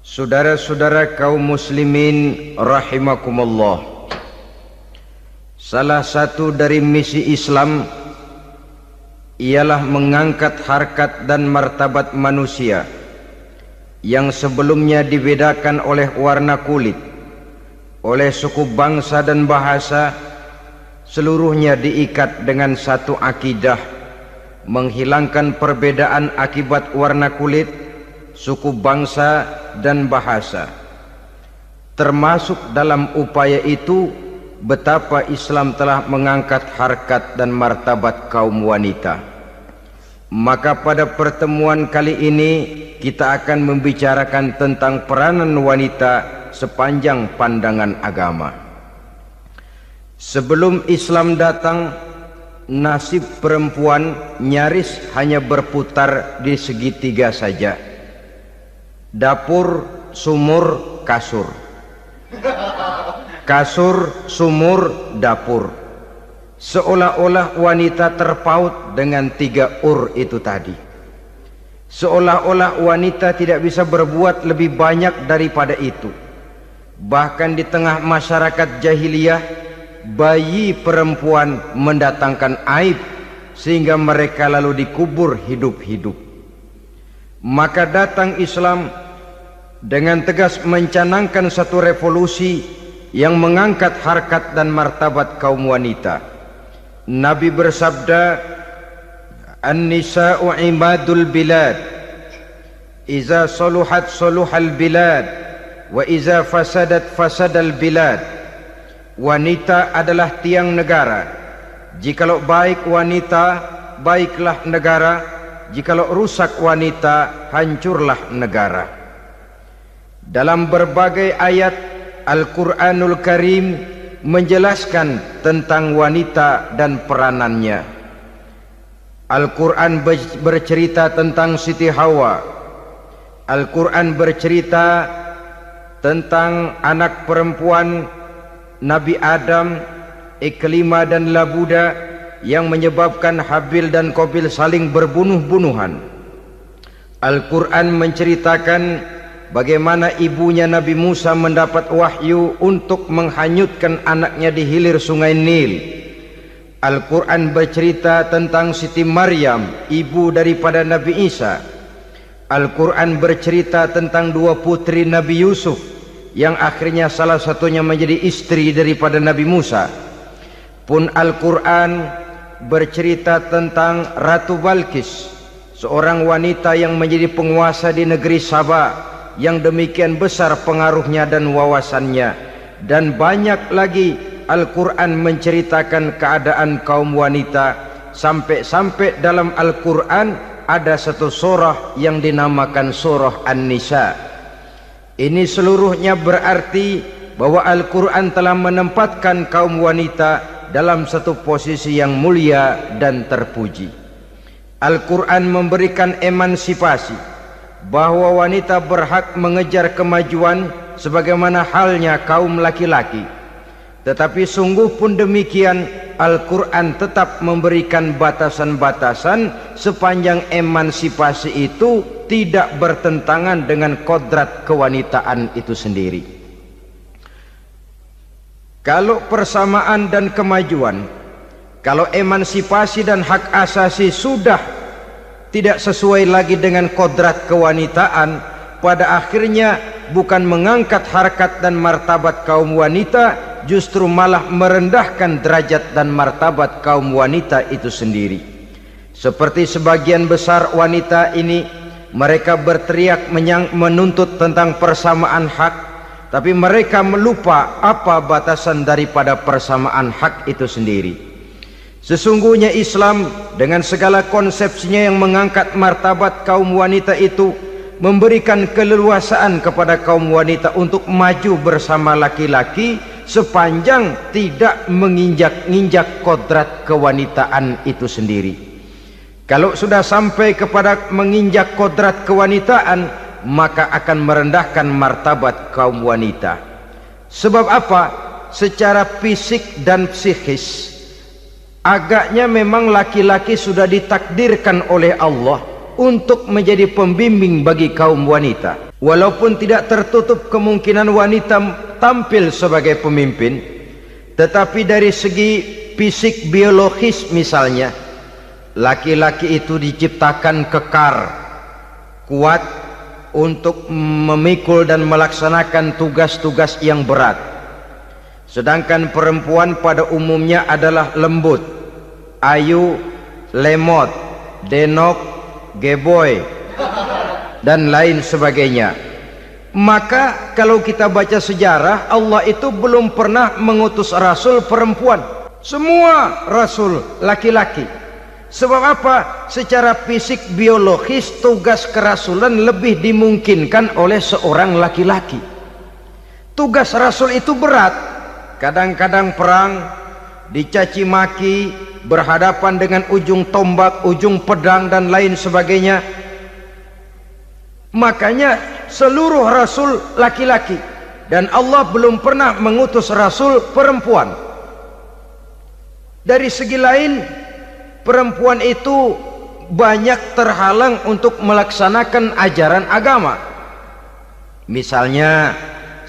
Saudara-saudara kaum muslimin rahimakumullah, salah satu dari misi Islam ialah mengangkat harkat dan martabat manusia yang sebelumnya dibedakan oleh warna kulit, oleh suku bangsa dan bahasa. Seluruhnya diikat dengan satu akidah, menghilangkan perbedaan akibat warna kulit, suku bangsa dan bahasa. Termasuk dalam upaya itu betapa Islam telah mengangkat harkat dan martabat kaum wanita. Maka pada pertemuan kali ini kita akan membicarakan tentang peranan wanita sepanjang pandangan agama. Sebelum Islam datang, nasib perempuan nyaris hanya berputar di segitiga saja. Dapur, sumur, kasur. Kasur, sumur, dapur. Seolah-olah wanita terpaut dengan tiga itu tadi. Seolah-olah wanita tidak bisa berbuat lebih banyak daripada itu. Bahkan di tengah masyarakat jahiliyah, bayi perempuan mendatangkan aib sehingga mereka lalu dikubur hidup-hidup. Maka datang Islam dengan tegas mencanangkan satu revolusi yang mengangkat harkat dan martabat kaum wanita. Nabi bersabda, "An-nisa'u imadul bilad, iza saluhat saluhal bilad, wa iza fasadat fasadal bilad." Wanita adalah tiang negara. Jikalau baik wanita, baiklah negara. Jikalau rusak wanita, hancurlah negara. Dalam berbagai ayat Al-Quranul Karim menjelaskan tentang wanita dan peranannya. Al-Quran bercerita tentang Siti Hawa. Al-Quran bercerita tentang anak perempuan Nabi Adam, Iklimah dan Labuda, yang menyebabkan Habil dan Qabil saling berbunuh-bunuhan. Al-Quran menceritakan bagaimana ibunya Nabi Musa mendapat wahyu untuk menghanyutkan anaknya di hilir sungai Nil. Al-Quran bercerita tentang Siti Maryam, ibu daripada Nabi Isa. Al-Quran bercerita tentang dua putri Nabi Yusuf, yang akhirnya salah satunya menjadi istri daripada Nabi Musa. Pun Al-Quran bercerita tentang Ratu Balqis, seorang wanita yang menjadi penguasa di negeri Sabah, yang demikian besar pengaruhnya dan wawasannya. Dan banyak lagi Al-Quran menceritakan keadaan kaum wanita, sampai-sampai dalam Al-Quran ada satu surah yang dinamakan surah An-Nisa. Ini seluruhnya berarti bahwa Al-Quran telah menempatkan kaum wanita dalam satu posisi yang mulia dan terpuji. Al-Quran memberikan emansipasi, bahwa wanita berhak mengejar kemajuan sebagaimana halnya kaum laki-laki. Tetapi sungguh pun demikian, Al-Quran tetap memberikan batasan-batasan sepanjang emansipasi itu tidak bertentangan dengan kodrat kewanitaan itu sendiri. Kalau persamaan dan kemajuan, kalau emansipasi dan hak asasi sudah tidak sesuai lagi dengan kodrat kewanitaan, pada akhirnya bukan mengangkat harkat dan martabat kaum wanita, justru malah merendahkan derajat dan martabat kaum wanita itu sendiri. Seperti sebagian besar wanita ini, mereka berteriak menuntut tentang persamaan hak, tapi mereka melupa apa batasan daripada persamaan hak itu sendiri. Sesungguhnya Islam dengan segala konsepsinya yang mengangkat martabat kaum wanita itu memberikan keleluasaan kepada kaum wanita untuk maju bersama laki-laki sepanjang tidak menginjak-injak kodrat kewanitaan itu sendiri. Kalau sudah sampai kepada menginjak kodrat kewanitaan, maka akan merendahkan martabat kaum wanita. Sebab apa? Secara fisik dan psikis, agaknya memang laki-laki sudah ditakdirkan oleh Allah untuk menjadi pembimbing bagi kaum wanita. Walaupun tidak tertutup kemungkinan wanita tampil sebagai pemimpin, tetapi dari segi fisik biologis misalnya, laki-laki itu diciptakan kekar, kuat untuk memikul dan melaksanakan tugas-tugas yang berat. Sedangkan perempuan pada umumnya adalah lembut, ayu, lemot, denok, geboy, dan lain sebagainya. Maka kalau kita baca sejarah, Allah itu belum pernah mengutus rasul perempuan. Semua rasul laki-laki. Sebab apa? Secara fisik biologis tugas kerasulan lebih dimungkinkan oleh seorang laki-laki. Tugas rasul itu berat. Kadang-kadang perang, dicaci maki, berhadapan dengan ujung tombak, ujung pedang dan lain sebagainya. Makanya seluruh rasul laki-laki, dan Allah belum pernah mengutus rasul perempuan. Dari segi lain, perempuan itu banyak terhalang untuk melaksanakan ajaran agama. Misalnya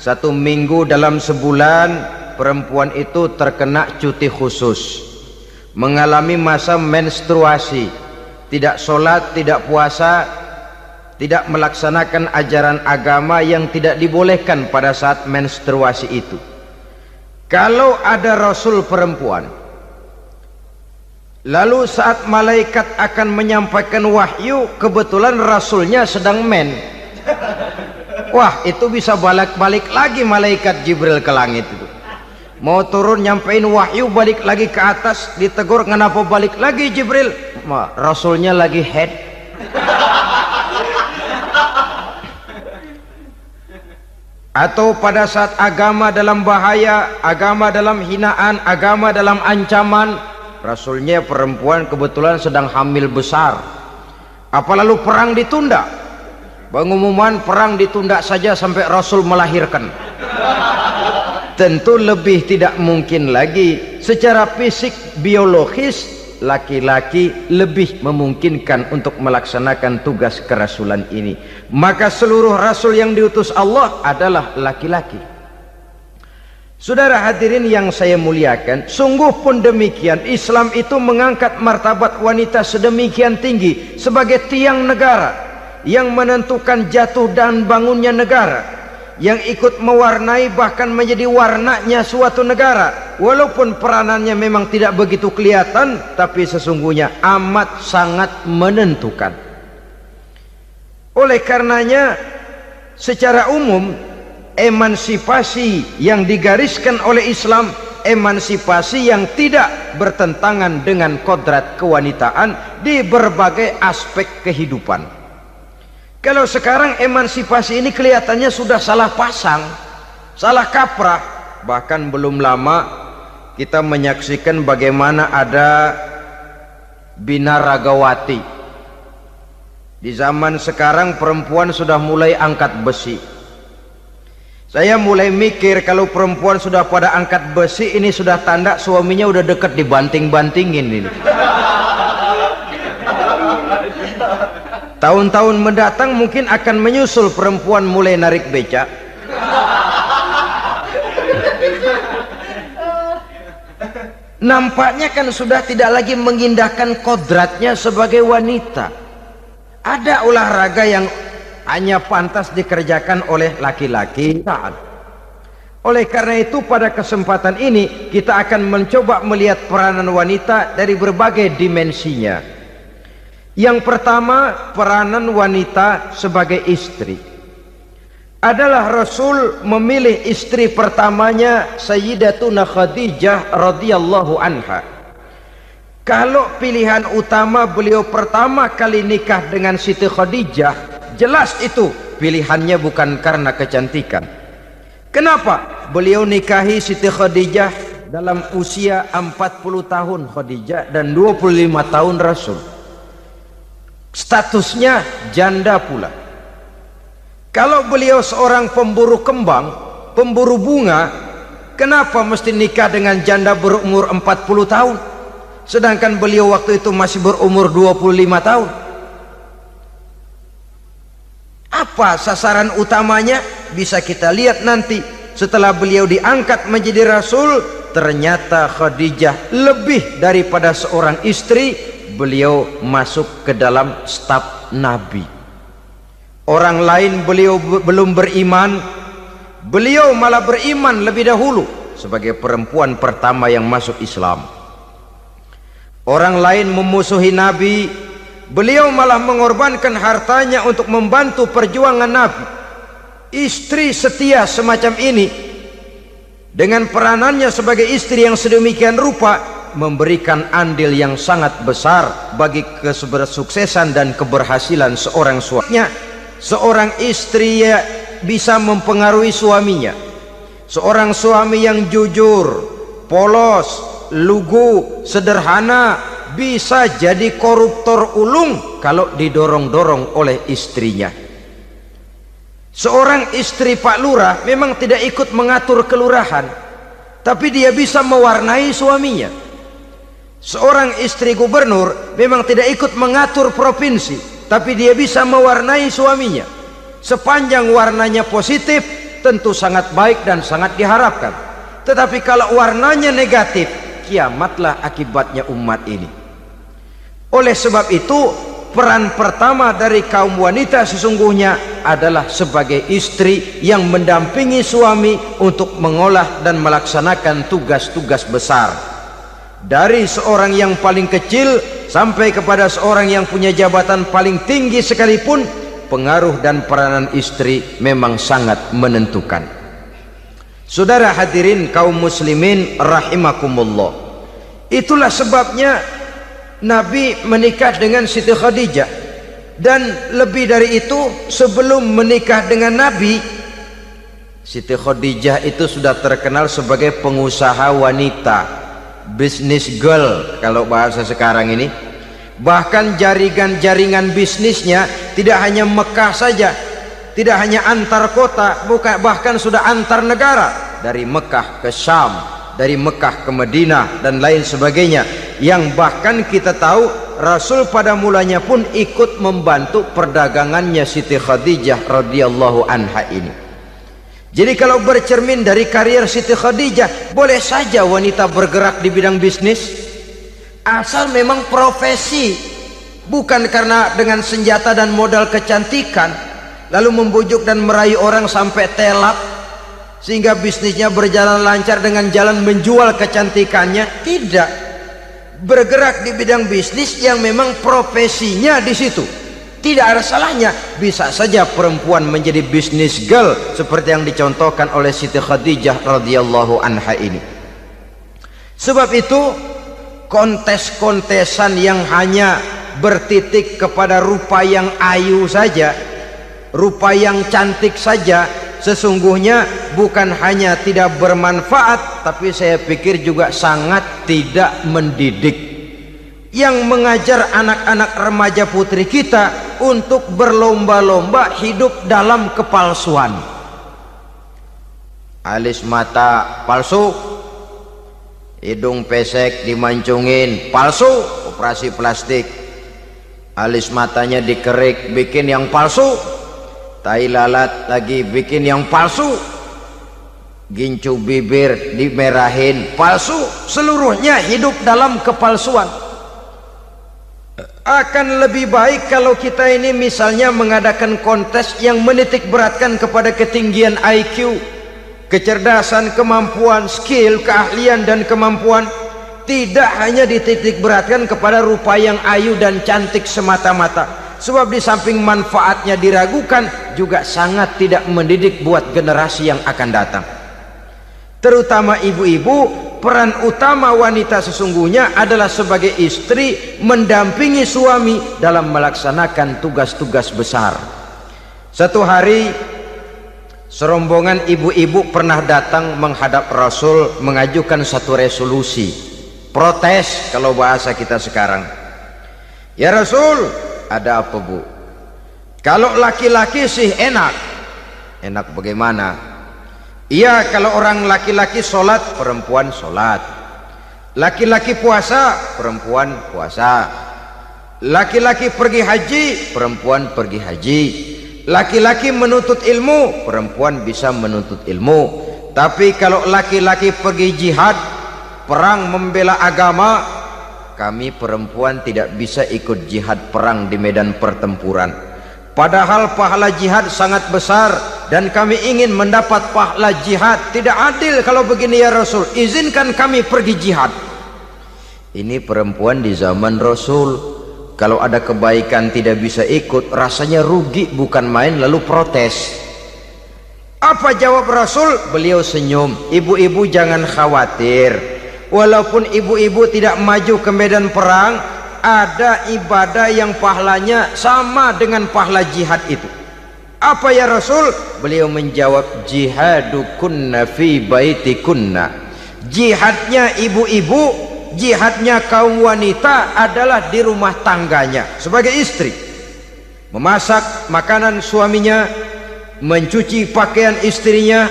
1 minggu dalam sebulan perempuan itu terkena cuti khusus, mengalami masa menstruasi, tidak sholat, tidak puasa, tidak melaksanakan ajaran agama yang tidak dibolehkan pada saat menstruasi itu. Kalau ada rasul perempuan, lalu saat malaikat akan menyampaikan wahyu, kebetulan rasulnya sedang wah, itu bisa balik-balik lagi malaikat Jibril ke langit itu. Mau turun nyampein wahyu, balik lagi ke atas, ditegur, kenapa balik lagi Jibril? Rasulnya lagi head. Atau pada saat agama dalam bahaya, agama dalam hinaan, agama dalam ancaman, rasulnya perempuan kebetulan sedang hamil besar. Apa lalu perang ditunda? Pengumuman perang ditunda saja sampai rasul melahirkan. Tentu lebih tidak mungkin lagi. Secara fisik biologis laki-laki lebih memungkinkan untuk melaksanakan tugas kerasulan ini. Maka seluruh rasul yang diutus Allah adalah laki-laki. Saudara hadirin yang saya muliakan, sungguh pun demikian, Islam itu mengangkat martabat wanita sedemikian tinggi sebagai tiang negara yang menentukan jatuh dan bangunnya negara, yang ikut mewarnai bahkan menjadi warnanya suatu negara. Walaupun peranannya memang tidak begitu kelihatan, tapi sesungguhnya amat sangat menentukan. Oleh karenanya secara umum emansipasi yang digariskan oleh Islam, emansipasi yang tidak bertentangan dengan kodrat kewanitaan di berbagai aspek kehidupan. Kalau sekarang emansipasi ini kelihatannya sudah salah pasang, salah kaprah. Bahkan belum lama kita menyaksikan bagaimana ada binaragawati. Di zaman sekarang perempuan sudah mulai angkat besi. Saya mulai mikir kalau perempuan sudah pada angkat besi, ini sudah tanda suaminya udah deket dibanting-bantingin ini. Tahun-tahun mendatang mungkin akan menyusul perempuan mulai narik becak. Nampaknya kan sudah tidak lagi mengindahkan kodratnya sebagai wanita. Ada olahraga yang hanya pantas dikerjakan oleh laki-laki. Oleh karena itu pada kesempatan ini kita akan mencoba melihat peranan wanita dari berbagai dimensinya. Yang pertama, peranan wanita sebagai istri. Adalah Rasul memilih istri pertamanya Sayyidatuna Khadijah radhiyallahu anha. Kalau pilihan utama beliau pertama kali nikah dengan Siti Khadijah, jelas itu pilihannya bukan karena kecantikan. Kenapa? Beliau nikahi Siti Khadijah dalam usia 40 tahun Khadijah dan 25 tahun Rasul. Statusnya janda pula. Kalau beliau seorang pemburu kembang, pemburu bunga, kenapa mesti nikah dengan janda berumur 40 tahun? Sedangkan beliau waktu itu masih berumur 25 tahun. Apa Apa sasaran utamanya? Bisa kita lihat nanti. Setelah beliau diangkat menjadi Rasul, ternyata Khadijah lebih daripada seorang istri. Beliau masuk ke dalam staf Nabi. Orang lain beliau belum beriman, beliau malah beriman lebih dahulu sebagai perempuan pertama yang masuk Islam. Orang lain memusuhi Nabi, beliau malah mengorbankan hartanya untuk membantu perjuangan Nabi. Istri setia semacam ini, dengan peranannya sebagai istri yang sedemikian rupa, memberikan andil yang sangat besar bagi kesuksesan dan keberhasilan seorang suaminya. Seorang istri bisa mempengaruhi suaminya. Seorang suami yang jujur, polos, lugu, sederhana, bisa jadi koruptor ulung kalau didorong-dorong oleh istrinya. Seorang istri Pak Lurah memang tidak ikut mengatur kelurahan, tapi dia bisa mewarnai suaminya. Seorang istri gubernur memang tidak ikut mengatur provinsi, tapi dia bisa mewarnai suaminya. Sepanjang warnanya positif, tentu sangat baik dan sangat diharapkan. Tetapi kalau warnanya negatif, kiamatlah akibatnya umat ini. Oleh sebab itu, peran pertama dari kaum wanita sesungguhnya adalah sebagai istri yang mendampingi suami untuk mengolah dan melaksanakan tugas-tugas besar. Dari seorang yang paling kecil sampai kepada seorang yang punya jabatan paling tinggi sekalipun, pengaruh dan peranan istri memang sangat menentukan. Saudara hadirin kaum muslimin rahimakumullah, itulah sebabnya Nabi menikah dengan Siti Khadijah. Dan lebih dari itu, sebelum menikah dengan Nabi, Siti Khadijah itu sudah terkenal sebagai pengusaha wanita, business girl kalau bahasa sekarang ini. Bahkan jaringan-jaringan bisnisnya tidak hanya Mekah saja, tidak hanya antar kota, bahkan sudah antar negara, dari Mekah ke Syam, dari Mekah ke Madinah dan lain sebagainya, yang bahkan kita tahu Rasul pada mulanya pun ikut membantu perdagangannya Siti Khadijah radhiyallahu anha ini. Jadi kalau bercermin dari karier Siti Khadijah, boleh saja wanita bergerak di bidang bisnis, asal memang profesi, bukan karena dengan senjata dan modal kecantikan lalu membujuk dan merayu orang sampai telap sehingga bisnisnya berjalan lancar dengan jalan menjual kecantikannya. Tidak, bergerak di bidang bisnis yang memang profesinya di situ. Tidak ada salahnya. Bisa saja perempuan menjadi business girl seperti yang dicontohkan oleh Siti Khadijah radhiyallahu anha ini. Sebab itu, kontes-kontesan yang hanya bertitik kepada rupa yang ayu saja, rupa yang cantik saja, sesungguhnya bukan hanya tidak bermanfaat, tapi saya pikir juga sangat tidak mendidik. Yang mengajar anak-anak remaja putri kita untuk berlomba-lomba hidup dalam kepalsuan. Alis mata palsu, hidung pesek dimancungin palsu, operasi plastik. Alis matanya dikerik, bikin yang palsu. Tai lalat lagi bikin yang palsu. Gincu bibir dimerahin, palsu. Seluruhnya hidup dalam kepalsuan. Akan lebih baik kalau kita ini misalnya mengadakan kontes yang menitik beratkan kepada ketinggian IQ, kecerdasan, kemampuan, skill, keahlian dan kemampuan. Tidak hanya dititik beratkan kepada rupa yang ayu dan cantik semata-mata. Sebab di samping manfaatnya diragukan, juga sangat tidak mendidik buat generasi yang akan datang. Terutama ibu-ibu, peran utama wanita sesungguhnya adalah sebagai istri mendampingi suami dalam melaksanakan tugas-tugas besar. Satu hari, serombongan ibu-ibu pernah datang menghadap Rasul mengajukan satu resolusi, protes kalau bahasa kita sekarang. Ya Rasul, ada apa bu? Kalau laki-laki sih enak. Enak bagaimana? Iya, kalau orang laki-laki sholat, perempuan sholat. Laki-laki puasa, perempuan puasa. Laki-laki pergi haji, perempuan pergi haji. laki-laki menuntut ilmu, perempuan bisa menuntut ilmu. Tapi kalau laki-laki pergi jihad, perang membela agama, kami perempuan tidak bisa ikut jihad perang di medan pertempuran. Padahal pahala jihad sangat besar dan kami ingin mendapat pahala jihad. Tidak adil kalau begini ya Rasul, izinkan kami pergi jihad. Ini perempuan di zaman Rasul, kalau ada kebaikan tidak bisa ikut, rasanya rugi bukan main, lalu protes. Apa jawab Rasul? Beliau senyum, ibu-ibu jangan khawatir, walaupun ibu-ibu tidak maju ke medan perang, ada ibadah yang pahalanya sama dengan pahala jihad itu. Apa ya Rasul? Beliau menjawab, jihadukunna fi baitikunna. Jihadnya ibu-ibu, jihadnya kaum wanita adalah di rumah tangganya sebagai istri. Memasak makanan suaminya, mencuci pakaian istrinya,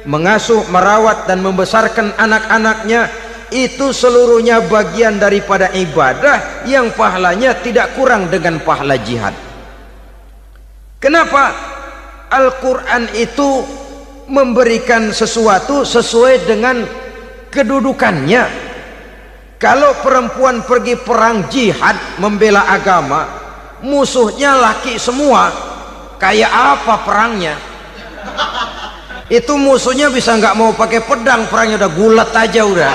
mengasuh, merawat dan membesarkan anak-anaknya, itu seluruhnya bagian daripada ibadah yang pahalanya tidak kurang dengan pahala jihad. Kenapa? Al-Quran itu memberikan sesuatu sesuai dengan kedudukannya. Kalau perempuan pergi perang jihad membela agama, musuhnya laki semua, kayak apa perangnya? Itu musuhnya bisa nggak mau pakai pedang, perangnya udah gulat aja udah.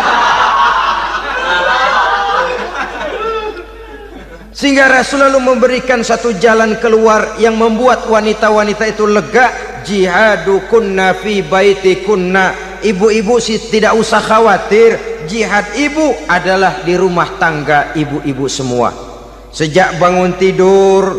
Sehingga Rasul lalu memberikan satu jalan keluar yang membuat wanita-wanita itu lega. Jihadukunna fi baitikunna. Ibu-ibu sih tidak usah khawatir, jihad ibu adalah di rumah tangga ibu-ibu semua. Sejak bangun tidur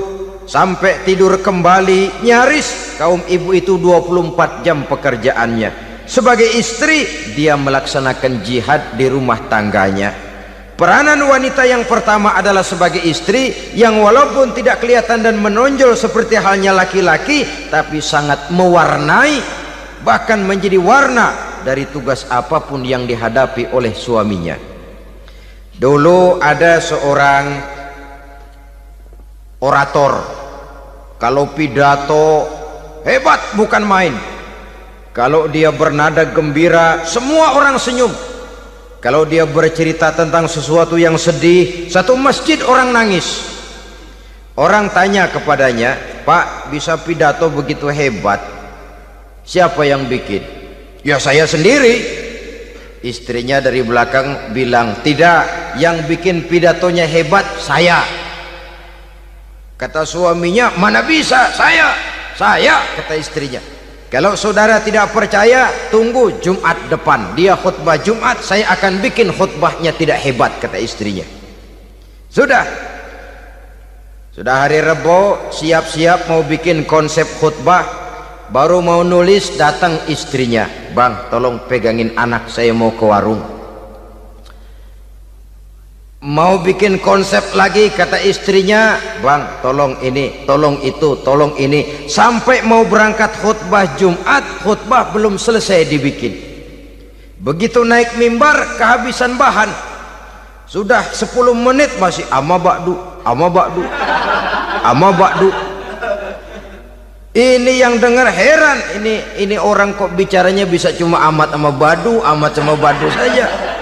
sampai tidur kembali, nyaris kaum ibu itu 24 jam pekerjaannya. Sebagai istri, dia melaksanakan jihad di rumah tangganya. Peranan wanita yang pertama adalah sebagai istri, yang walaupun tidak kelihatan dan menonjol seperti halnya laki-laki, tapi sangat mewarnai, bahkan menjadi warna dari tugas apapun yang dihadapi oleh suaminya. Dulu ada seorang orator, kalau pidato hebat bukan main. Kalau dia bernada gembira, semua orang senyum. Kalau dia bercerita tentang sesuatu yang sedih, satu masjid orang nangis. Orang tanya kepadanya, Pak, bisa pidato begitu hebat, siapa yang bikin? Ya saya sendiri. Istrinya dari belakang bilang, tidak, yang bikin pidatonya hebat saya. Kata suaminya, mana bisa, saya, kata istrinya. Kalau saudara tidak percaya, tunggu Jumat depan, dia khutbah Jumat, saya akan bikin khutbahnya tidak hebat, kata istrinya. Sudah hari Rebo, siap-siap mau bikin konsep khutbah, baru mau nulis, datang istrinya, Bang, tolong pegangin anak, saya mau ke warung. Mau bikin konsep lagi, kata istrinya, Bang, tolong ini, tolong itu, tolong ini. Sampai mau berangkat khutbah Jumat, khutbah belum selesai dibikin. Begitu naik mimbar, kehabisan bahan. Sudah 10 menit masih ama bakdu. Ini yang dengar heran, ini orang kok bicaranya bisa cuma amat sama badu saja.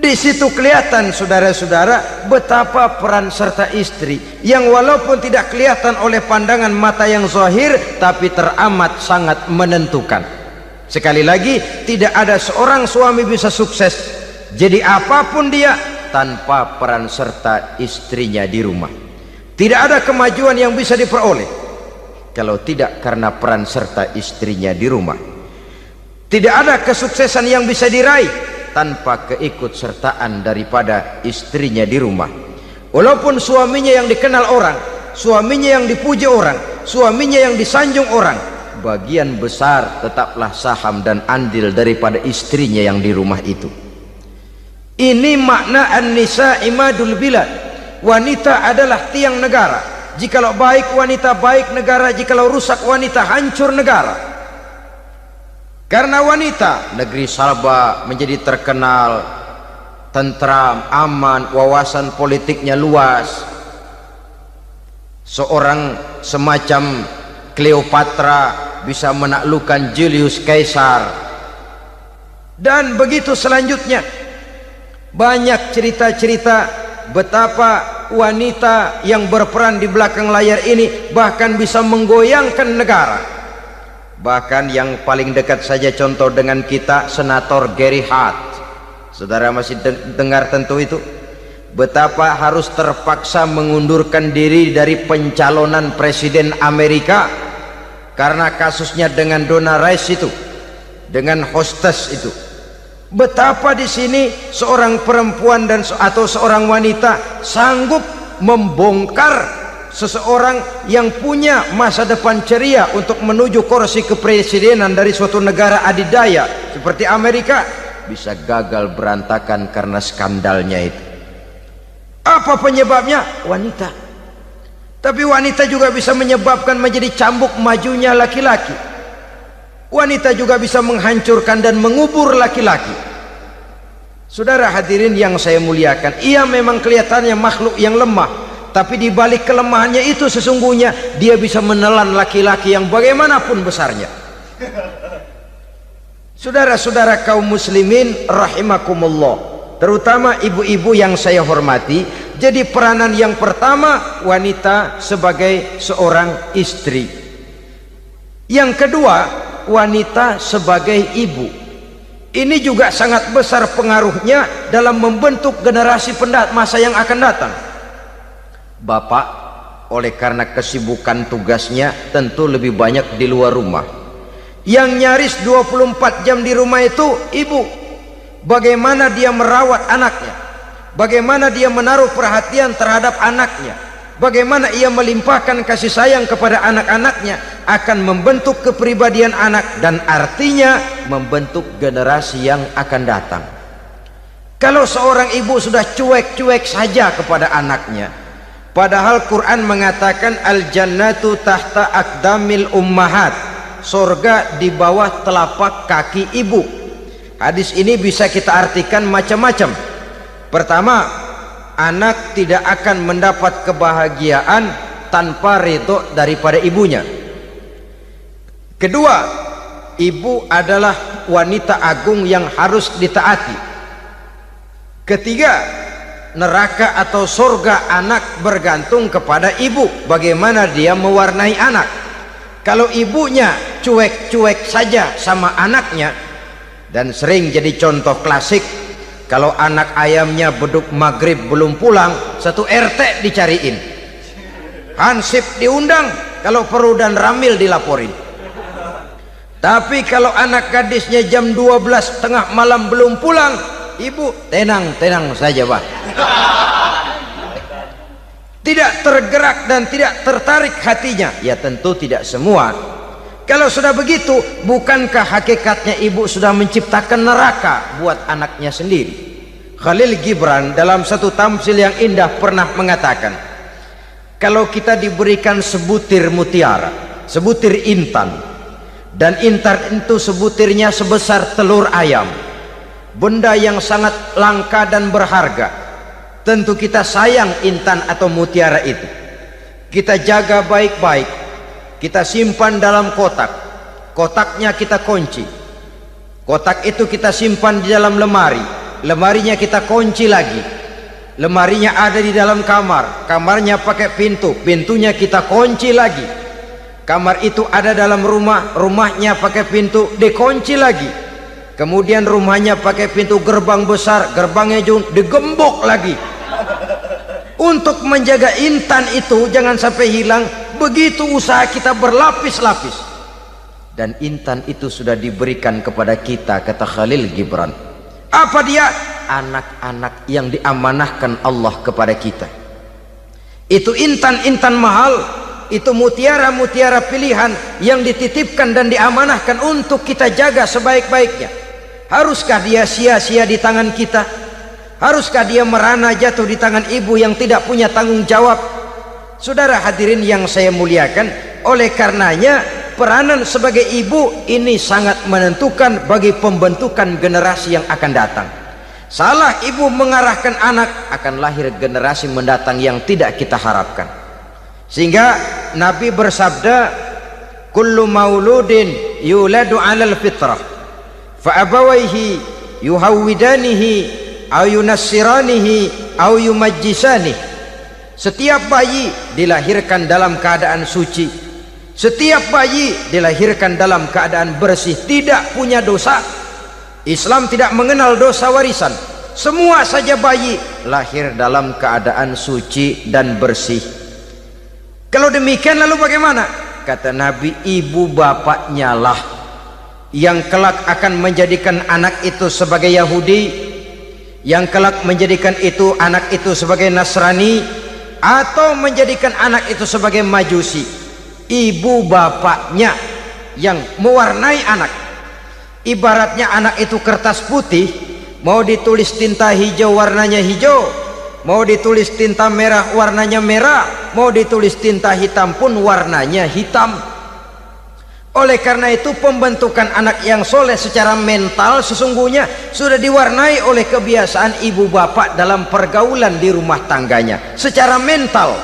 Di situ kelihatan saudara-saudara betapa peran serta istri yang walaupun tidak kelihatan oleh pandangan mata yang zahir, tapi teramat sangat menentukan. Sekali lagi, tidak ada seorang suami bisa sukses jadi apapun dia tanpa peran serta istrinya di rumah. Tidak ada kemajuan yang bisa diperoleh kalau tidak karena peran serta istrinya di rumah. Tidak ada kesuksesan yang bisa diraih tanpa keikutsertaan daripada istrinya di rumah. Walaupun suaminya yang dikenal orang, suaminya yang dipuji orang, suaminya yang disanjung orang, bagian besar tetaplah saham dan andil daripada istrinya yang di rumah itu. Ini makna an-nisa imadul bilad. Wanita adalah tiang negara. Jikalau baik wanita, baik negara. Jikalau rusak wanita, hancur negara. Karena wanita, negeri Sabah menjadi terkenal tentram, aman, wawasan politiknya luas. seorang semacam Cleopatra bisa menaklukkan Julius Caesar, dan begitu selanjutnya. Banyak cerita-cerita betapa wanita yang berperan di belakang layar ini bahkan bisa menggoyangkan negara. Bahkan yang paling dekat saja contoh dengan kita, Senator Gary Hart. Saudara masih dengar tentu itu, betapa harus terpaksa mengundurkan diri dari pencalonan presiden Amerika karena kasusnya dengan Donna Rice itu, dengan hostess itu. Betapa di sini seorang perempuan atau seorang wanita sanggup membongkar seseorang yang punya masa depan ceria untuk menuju kursi kepresidenan dari suatu negara adidaya seperti Amerika, bisa gagal berantakan karena skandalnya itu. Apa penyebabnya? Wanita. Tapi wanita juga bisa menyebabkan menjadi cambuk majunya laki-laki. Wanita juga bisa menghancurkan dan mengubur laki-laki. Saudara hadirin yang saya muliakan, ia memang kelihatannya makhluk yang lemah, tapi di balik kelemahannya itu sesungguhnya dia bisa menelan laki-laki yang bagaimanapun besarnya. Saudara-saudara kaum muslimin rahimakumullah, terutama ibu-ibu yang saya hormati, jadi peranan yang pertama wanita sebagai seorang istri. Yang kedua, wanita sebagai ibu. Ini juga sangat besar pengaruhnya dalam membentuk generasi masa yang akan datang. Bapak oleh karena kesibukan tugasnya tentu lebih banyak di luar rumah. Yang nyaris 24 jam di rumah itu ibu. Bagaimana dia merawat anaknya, bagaimana dia menaruh perhatian terhadap anaknya, bagaimana ia melimpahkan kasih sayang kepada anak-anaknya, akan membentuk kepribadian anak dan artinya membentuk generasi yang akan datang. Kalau seorang ibu sudah cuek-cuek saja kepada anaknya, padahal Quran mengatakan al-jannatu tahta aqdamil ummahat, surga di bawah telapak kaki ibu. Hadis ini bisa kita artikan macam-macam. Pertama, anak tidak akan mendapat kebahagiaan tanpa ridho daripada ibunya. Kedua, ibu adalah wanita agung yang harus ditaati. Ketiga, neraka atau surga anak bergantung kepada ibu, bagaimana dia mewarnai anak. Kalau ibunya cuek-cuek saja sama anaknya, dan sering jadi contoh klasik, kalau anak ayamnya beduk maghrib belum pulang, satu RT dicariin, hansip diundang, kalau perlu dan ramil dilaporin. Tapi kalau anak gadisnya jam 12 tengah malam belum pulang, ibu tenang saja Pak. Tidak tergerak dan tidak tertarik hatinya. Ya tentu tidak semua. Kalau sudah begitu, bukankah hakikatnya ibu sudah menciptakan neraka buat anaknya sendiri? Khalil Gibran dalam satu tamsil yang indah pernah mengatakan, kalau kita diberikan sebutir mutiara, sebutir intan, dan intan itu sebutirnya sebesar telur ayam, benda yang sangat langka dan berharga, tentu kita sayang intan atau mutiara itu. Kita jaga baik-baik, kita simpan dalam kotak, kotaknya kita kunci, kotak itu kita simpan di dalam lemari, lemarinya kita kunci lagi, lemarinya ada di dalam kamar, kamarnya pakai pintu, pintunya kita kunci lagi. Kamar itu ada dalam rumah, rumahnya pakai pintu, dikunci lagi. Kemudian rumahnya pakai pintu gerbang besar, gerbangnya juga digembok lagi. Untuk menjaga intan itu jangan sampai hilang, begitu usaha kita berlapis-lapis. Dan intan itu sudah diberikan kepada kita, kata Khalil Gibran. Apa dia? Anak-anak yang diamanahkan Allah kepada kita. Itu intan-intan mahal, itu mutiara-mutiara pilihan yang dititipkan dan diamanahkan untuk kita jaga sebaik-baiknya. Haruskah dia sia-sia di tangan kita? Haruskah dia merana jatuh di tangan ibu yang tidak punya tanggung jawab? Saudara hadirin yang saya muliakan, oleh karenanya peranan sebagai ibu ini sangat menentukan bagi pembentukan generasi yang akan datang. Salah ibu mengarahkan anak, akan lahir generasi mendatang yang tidak kita harapkan. Sehingga Nabi bersabda, kullu mauludin yuladu 'alal fitrah fa abawaihi yuhawwidanihi aw yunassiranihi aw yumajjisanihi. Setiap bayi dilahirkan dalam keadaan suci, setiap bayi dilahirkan dalam keadaan bersih, tidak punya dosa. Islam tidak mengenal dosa warisan. Semua saja bayi lahir dalam keadaan suci dan bersih. Kalau demikian lalu bagaimana? Kata Nabi, ibu bapaknya lah yang kelak akan menjadikan anak itu sebagai Yahudi, yang kelak menjadikan itu anak itu sebagai Nasrani, atau menjadikan anak itu sebagai Majusi. Ibu bapaknya yang mewarnai anak. Ibaratnya anak itu kertas putih, mau ditulis tinta hijau warnanya hijau, mau ditulis tinta merah warnanya merah, mau ditulis tinta hitam pun warnanya hitam. Oleh karena itu pembentukan anak yang soleh secara mental sesungguhnya sudah diwarnai oleh kebiasaan ibu bapak dalam pergaulan di rumah tangganya secara mental.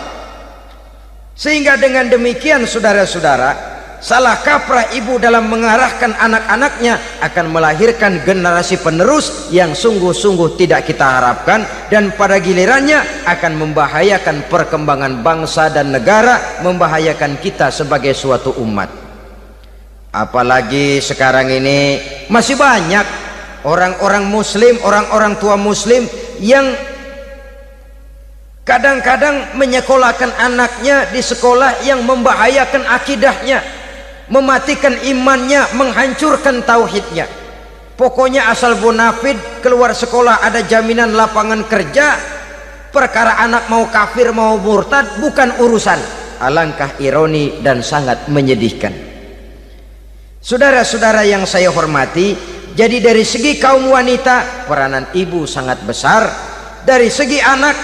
Sehingga dengan demikian saudara-saudara, salah kaprah ibu dalam mengarahkan anak-anaknya akan melahirkan generasi penerus yang sungguh-sungguh tidak kita harapkan, dan pada gilirannya akan membahayakan perkembangan bangsa dan negara, membahayakan kita sebagai suatu umat. Apalagi sekarang ini masih banyak orang-orang muslim, orang-orang tua muslim yang kadang-kadang menyekolahkan anaknya di sekolah yang membahayakan akidahnya, mematikan imannya, menghancurkan tauhidnya. Pokoknya asal bonafid keluar sekolah ada jaminan lapangan kerja, perkara anak mau kafir mau murtad bukan urusan. Alangkah ironi dan sangat menyedihkan. Saudara-saudara yang saya hormati, jadi dari segi kaum wanita peranan ibu sangat besar. Dari segi anak,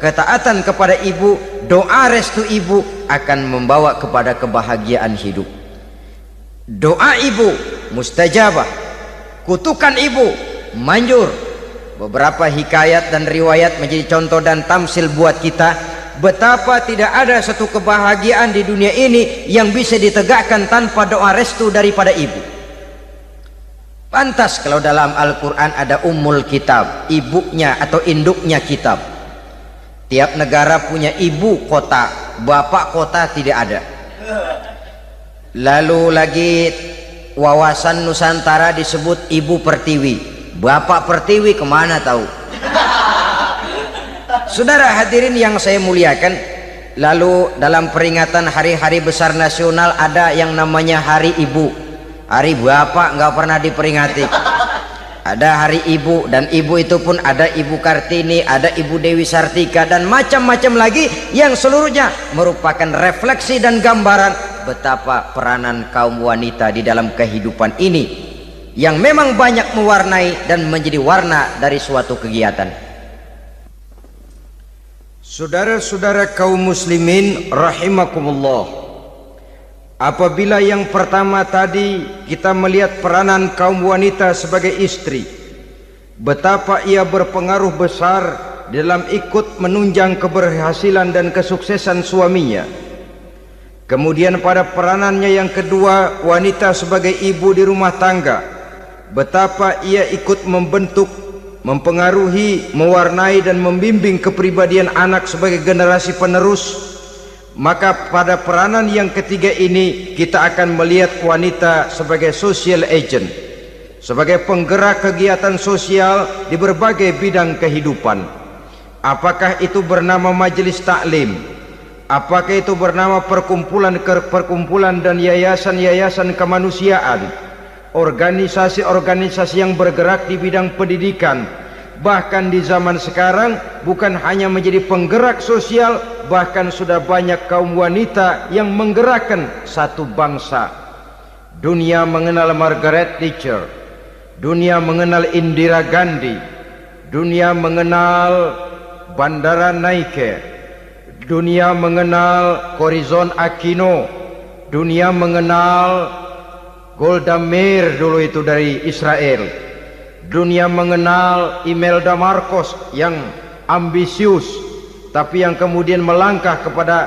ketaatan kepada ibu, doa restu ibu akan membawa kepada kebahagiaan hidup. Doa ibu mustajabah, kutukan ibu manjur. Beberapa hikayat dan riwayat menjadi contoh dan tamsil buat kita betapa tidak ada satu kebahagiaan di dunia ini yang bisa ditegakkan tanpa doa restu daripada ibu. Pantas kalau dalam Al-Quran ada ummul kitab, ibunya atau induknya kitab. Tiap negara punya ibu kota, bapak kota tidak ada. Lalu lagi wawasan Nusantara disebut ibu pertiwi, bapak pertiwi kemana tahu. Saudara hadirin yang saya muliakan, lalu dalam peringatan hari-hari besar nasional ada yang namanya Hari Ibu. Hari bapak nggak pernah diperingati. Ada Hari Ibu, dan ibu itu pun ada Ibu Kartini, ada Ibu Dewi Sartika, dan macam-macam lagi yang seluruhnya merupakan refleksi dan gambaran betapa peranan kaum wanita di dalam kehidupan ini yang memang banyak mewarnai dan menjadi warna dari suatu kegiatan. Saudara-saudara kaum muslimin rahimakumullah, apabila yang pertama tadi kita melihat peranan kaum wanita sebagai istri, betapa ia berpengaruh besar dalam ikut menunjang keberhasilan dan kesuksesan suaminya. Kemudian pada peranannya yang kedua, wanita sebagai ibu di rumah tangga, betapa ia ikut membentuk, mempengaruhi, mewarnai dan membimbing kepribadian anak sebagai generasi penerus. Maka pada peranan yang ketiga ini kita akan melihat wanita sebagai social agent, sebagai penggerak kegiatan sosial di berbagai bidang kehidupan. Apakah itu bernama majelis taklim, apakah itu bernama perkumpulan dan yayasan-yayasan kemanusiaan, organisasi-organisasi yang bergerak di bidang pendidikan. Bahkan di zaman sekarang bukan hanya menjadi penggerak sosial, bahkan sudah banyak kaum wanita yang menggerakkan satu bangsa. Dunia mengenal Margaret Thatcher, dunia mengenal Indira Gandhi, dunia mengenal Bandara Naike, dunia mengenal Corazon Aquino, dunia mengenal Golda Meir dulu itu dari Israel. Dunia mengenal Imelda Marcos yang ambisius, tapi yang kemudian melangkah kepada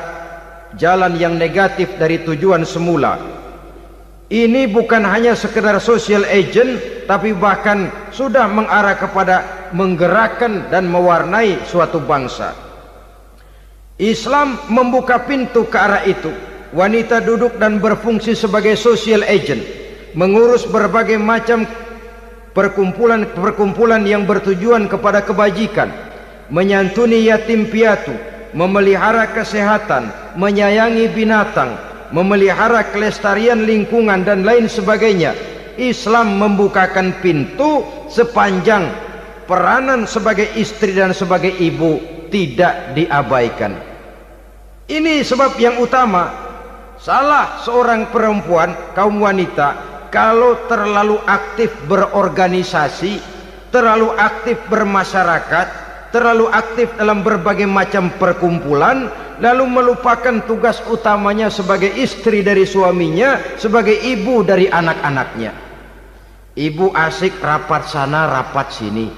jalan yang negatif dari tujuan semula. Ini bukan hanya sekedar social agent, tapi bahkan sudah mengarah kepada menggerakkan dan mewarnai suatu bangsa. Islam membuka pintu ke arah itu. Wanita duduk dan berfungsi sebagai social agent, mengurus berbagai macam perkumpulan-perkumpulan yang bertujuan kepada kebajikan, menyantuni yatim piatu, memelihara kesehatan, menyayangi binatang, memelihara kelestarian lingkungan dan lain sebagainya. Islam membukakan pintu sepanjang peranan sebagai istri dan sebagai ibu tidak diabaikan. Ini sebab yang utama. Salah seorang perempuan, kaum wanita, kalau terlalu aktif berorganisasi, terlalu aktif bermasyarakat, terlalu aktif dalam berbagai macam perkumpulan, lalu melupakan tugas utamanya sebagai istri dari suaminya, sebagai ibu dari anak-anaknya. Ibu asik rapat sana rapat sini,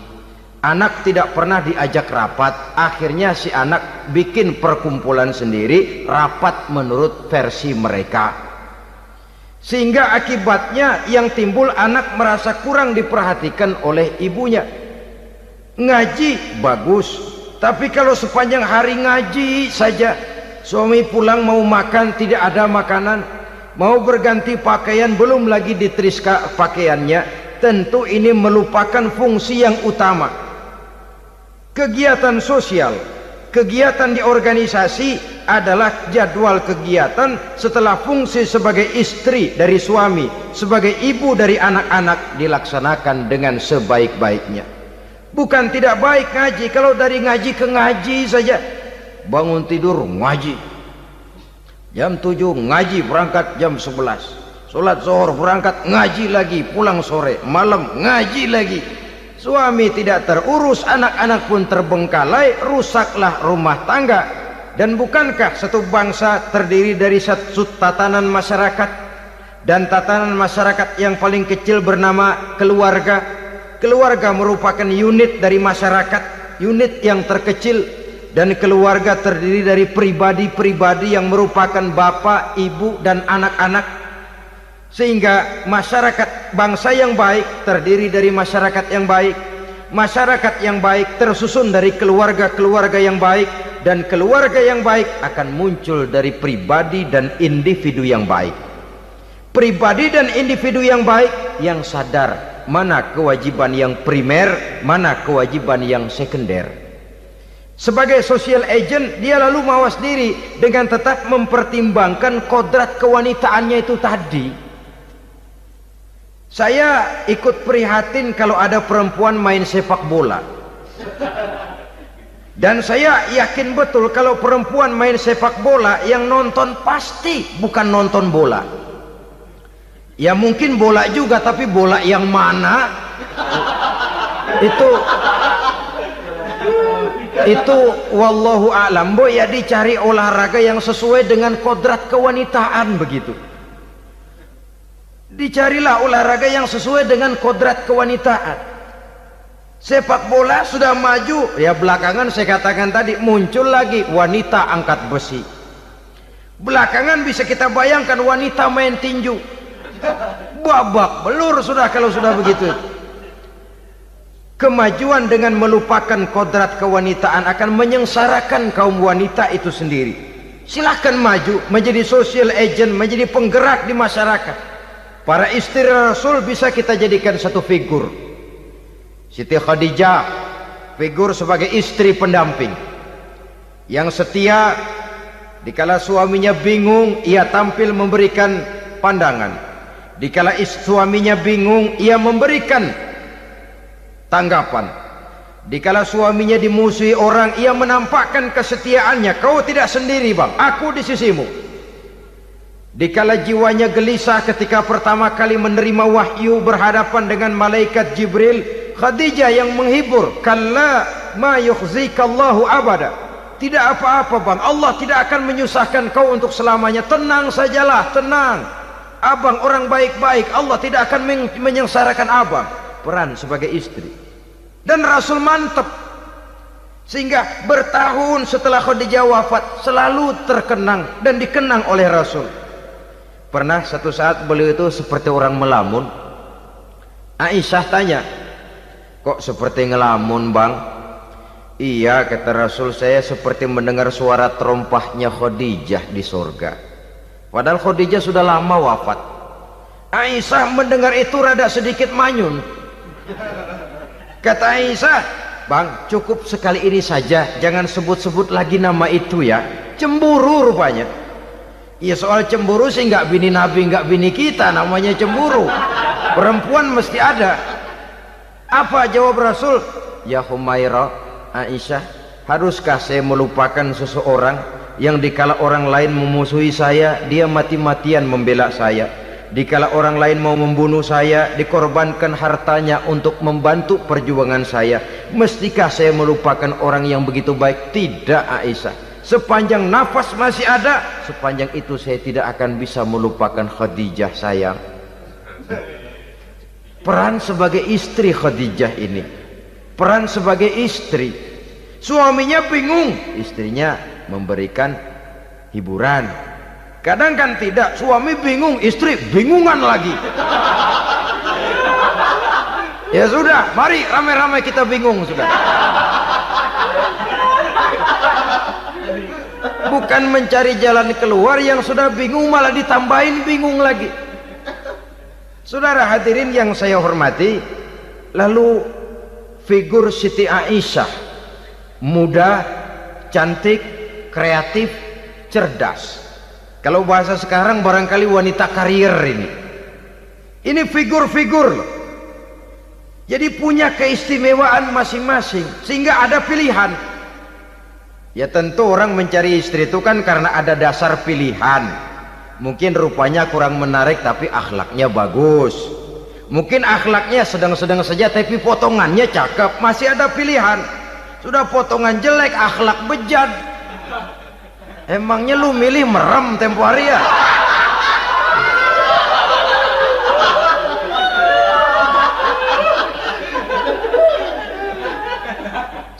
anak tidak pernah diajak rapat. Akhirnya si anak bikin perkumpulan sendiri, rapat menurut versi mereka, sehingga akibatnya yang timbul anak merasa kurang diperhatikan oleh ibunya. Ngaji bagus, tapi kalau sepanjang hari ngaji saja, suami pulang mau makan tidak ada makanan, mau berganti pakaian belum lagi diteriska pakaiannya, tentu ini melupakan fungsi yang utama. Kegiatan sosial, kegiatan di organisasi adalah jadwal kegiatan setelah fungsi sebagai istri dari suami, sebagai ibu dari anak-anak dilaksanakan dengan sebaik-baiknya. Bukan tidak baik ngaji, kalau dari ngaji ke ngaji saja. Bangun tidur ngaji, jam 7 ngaji, berangkat jam 11, sholat zuhur berangkat ngaji lagi, pulang sore, malam ngaji lagi. Suami tidak terurus, anak-anak pun terbengkalai, rusaklah rumah tangga. Dan bukankah satu bangsa terdiri dari satu tatanan masyarakat, dan tatanan masyarakat yang paling kecil bernama keluarga. Keluarga merupakan unit dari masyarakat, unit yang terkecil, dan keluarga terdiri dari pribadi-pribadi yang merupakan bapak, ibu, dan anak-anak. Sehingga masyarakat bangsa yang baik terdiri dari masyarakat yang baik, masyarakat yang baik tersusun dari keluarga-keluarga yang baik, dan keluarga yang baik akan muncul dari pribadi dan individu yang baik. Pribadi dan individu yang baik yang sadar mana kewajiban yang primer, mana kewajiban yang sekunder. Sebagai social agent, dia lalu mawas diri dengan tetap mempertimbangkan kodrat kewanitaannya itu tadi. Saya ikut prihatin kalau ada perempuan main sepak bola, dan saya yakin betul kalau perempuan main sepak bola yang nonton pasti bukan nonton bola. Ya mungkin bola juga, tapi bola yang mana itu wallahu a'lam. Boy, ya dicari olahraga yang sesuai dengan kodrat kewanitaan begitu. Dicarilah olahraga yang sesuai dengan kodrat kewanitaan. Sepak bola sudah maju, ya belakangan saya katakan tadi muncul lagi wanita angkat besi. Belakangan bisa kita bayangkan wanita main tinju. Babak belur sudah kalau sudah begitu. Kemajuan dengan melupakan kodrat kewanitaan akan menyengsarakan kaum wanita itu sendiri. Silahkan maju menjadi social agent, menjadi penggerak di masyarakat. Para istri Rasul bisa kita jadikan satu figur. Siti Khadijah, figur sebagai istri pendamping yang setia. Dikala suaminya bingung, ia tampil memberikan pandangan. Dikala suaminya bingung, ia memberikan tanggapan. Dikala suaminya dimusuhi orang, ia menampakkan kesetiaannya. Kau tidak sendiri bang, aku di sisimu. Dikala jiwanya gelisah ketika pertama kali menerima wahyu berhadapan dengan malaikat Jibril, Khadijah yang menghibur. Kalla ma yukhzikallahu abada. Tidak apa-apa bang, Allah tidak akan menyusahkan kau untuk selamanya. Tenang sajalah, tenang. Abang orang baik-baik, Allah tidak akan menyengsarakan abang. Peran sebagai istri. Dan Rasul mantap. sehingga bertahun setelah Khadijah wafat selalu terkenang dan dikenang oleh Rasul. Pernah satu saat beliau itu seperti orang melamun. Aisyah tanya, kok seperti ngelamun bang? Iya, kata Rasul, saya seperti mendengar suara terompahnya Khadijah di surga. Padahal Khadijah sudah lama wafat. Aisyah mendengar itu rada sedikit manyun. Kata Aisyah, bang, cukup sekali ini saja, jangan sebut-sebut lagi nama itu ya. Cemburu rupanya. Ya soal cemburu sih nggak bini Nabi, nggak bini kita, namanya cemburu. Perempuan mesti ada. Apa jawab Rasul? Ya Humairah, Aisyah, haruskah saya melupakan seseorang yang dikala orang lain memusuhi saya, dia mati-matian membela saya. Dikala orang lain mau membunuh saya, dikorbankan hartanya untuk membantu perjuangan saya. Mestikah saya melupakan orang yang begitu baik? Tidak Aisyah. Sepanjang nafas masih ada, sepanjang itu saya tidak akan bisa melupakan Khadijah sayang. Peran sebagai istri Khadijah ini, peran sebagai istri. Suaminya bingung, istrinya memberikan hiburan. Kadang kan tidak, suami bingung, istri bingungan lagi. Ya sudah, mari ramai-ramai kita bingung sudah. Bukan mencari jalan keluar, yang sudah bingung malah ditambahin bingung lagi. Saudara hadirin yang saya hormati, lalu figur Siti Aisyah, muda, cantik, kreatif, cerdas. Kalau bahasa sekarang barangkali wanita karier ini. Ini figur-figur loh. Jadi punya keistimewaan masing-masing, sehingga ada pilihan. Ya tentu orang mencari istri itu kan karena ada dasar pilihan. Mungkin rupanya kurang menarik tapi akhlaknya bagus. Mungkin akhlaknya sedang-sedang saja tapi potongannya cakep. Masih ada pilihan. Sudah potongan jelek, akhlak bejat. Emangnya lu milih merem tempo hari ya?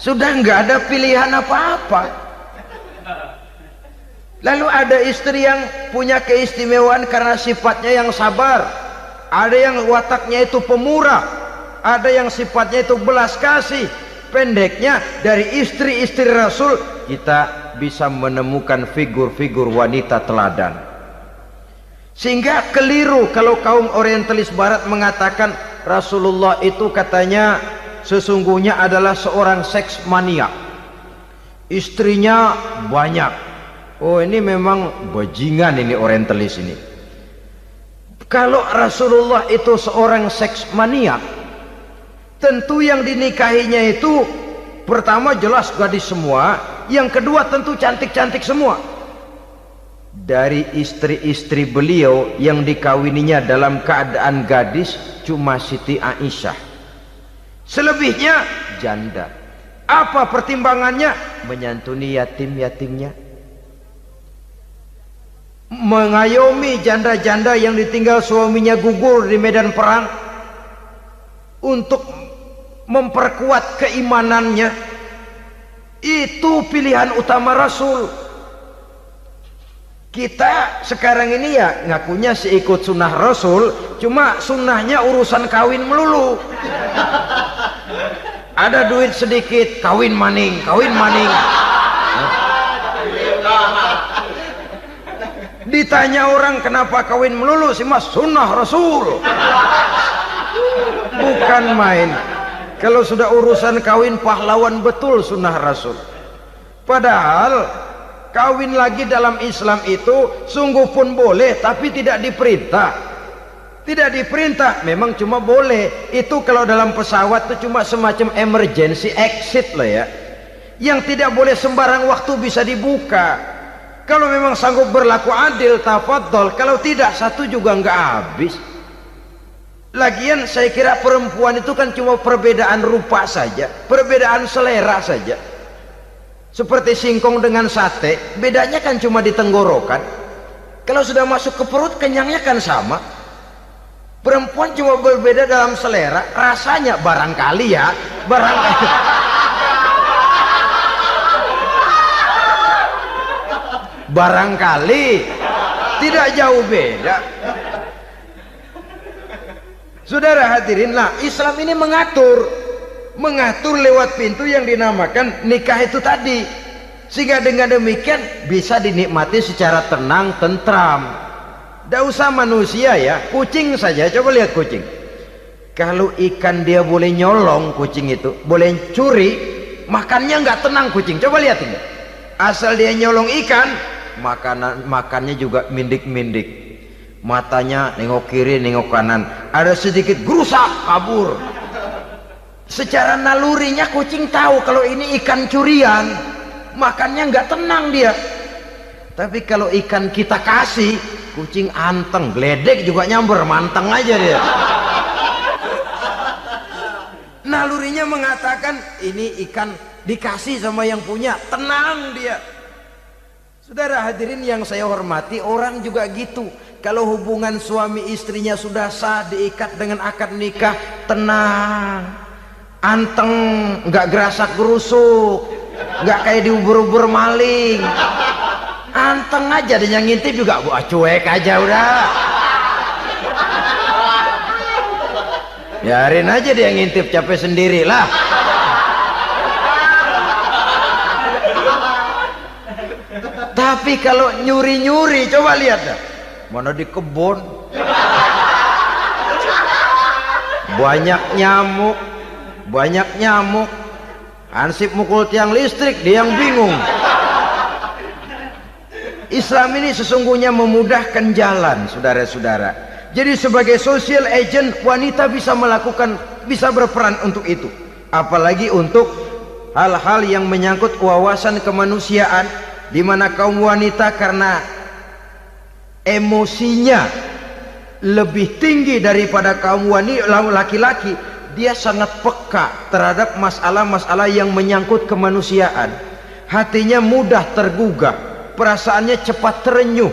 Sudah nggak ada pilihan apa-apa. Lalu ada istri yang punya keistimewaan karena sifatnya yang sabar, ada yang wataknya itu pemurah, ada yang sifatnya itu belas kasih. Pendeknya, dari istri-istri Rasul kita bisa menemukan figur-figur wanita teladan. Sehingga keliru kalau kaum orientalis barat mengatakan Rasulullah itu katanya sesungguhnya adalah seorang seks mania, istrinya banyak. Oh ini memang bajingan ini orientalis ini. Kalau Rasulullah itu seorang seks mania, tentu yang dinikahinya itu pertama jelas gadis semua, yang kedua tentu cantik-cantik semua. Dari istri-istri beliau yang dikawininya dalam keadaan gadis cuma Siti Aisyah. Selebihnya janda. Apa pertimbangannya? Menyantuni yatim-yatimnya, mengayomi janda-janda yang ditinggal suaminya gugur di medan perang, untuk memperkuat keimanannya. Itu pilihan utama Rasul. Kita sekarang ini ya ngakunya sih ikut sunnah Rasul, cuma sunnahnya urusan kawin melulu. Ada duit sedikit, kawin maning, kawin maning. Ditanya orang kenapa kawin melulu, sih mas sunnah Rasul. Bukan main. Kalau sudah urusan kawin pahlawan betul sunnah Rasul. Padahal kawin lagi dalam Islam itu sungguh pun boleh, tapi tidak diperintah. Tidak diperintah, memang cuma boleh. Itu kalau dalam pesawat itu cuma semacam emergency exit lah ya, yang tidak boleh sembarang waktu bisa dibuka. Kalau memang sanggup berlaku adil, tafadhol. Kalau tidak, satu juga nggak habis. Lagian saya kira perempuan itu kan cuma perbedaan rupa saja, perbedaan selera saja. Seperti singkong dengan sate, bedanya kan cuma di tenggorokan. Kalau sudah masuk ke perut, kenyangnya kan sama. Perempuan cuma berbeda dalam selera, rasanya barangkali ya, barangkali. Barangkali tidak jauh beda. Saudara hadirinlah, Islam ini mengatur lewat pintu yang dinamakan nikah itu tadi, sehingga dengan demikian bisa dinikmati secara tenang, tentram. Tidak usah manusia ya, kucing saja. Coba lihat kucing. Kalau ikan dia boleh nyolong, kucing itu boleh curi, makannya nggak tenang kucing. Coba lihat ini. Asal dia nyolong ikan, makannya juga mindik-mindik. Matanya nengok kiri, nengok kanan. Ada sedikit gerusak, kabur. Secara nalurinya kucing tahu kalau ini ikan curian, makannya nggak tenang dia. Tapi kalau ikan kita kasih, kucing anteng, geledek juga nyamber, manteng aja dia. Nalurinya mengatakan ini ikan dikasih sama yang punya, tenang dia. Saudara hadirin yang saya hormati, orang juga gitu. Kalau hubungan suami istrinya sudah sah, diikat dengan akad nikah, tenang, anteng, nggak gerasak gerusuk, nggak kayak diubur-ubur maling, anteng aja. Dan yang ngintip juga cuek aja udah. Biarin aja dia ngintip, capek sendirilah. Tapi kalau nyuri-nyuri, coba lihat dah. Mana di kebun banyak nyamuk, hansip mukul tiang listrik, dia yang bingung. Islam ini sesungguhnya memudahkan jalan, saudara-saudara. Jadi sebagai social agent, wanita bisa berperan untuk itu, apalagi untuk hal-hal yang menyangkut wawasan kemanusiaan, di mana kaum wanita karena emosinya lebih tinggi daripada kaum laki-laki, dia sangat peka terhadap masalah-masalah yang menyangkut kemanusiaan. Hatinya mudah tergugah, perasaannya cepat terenyuh,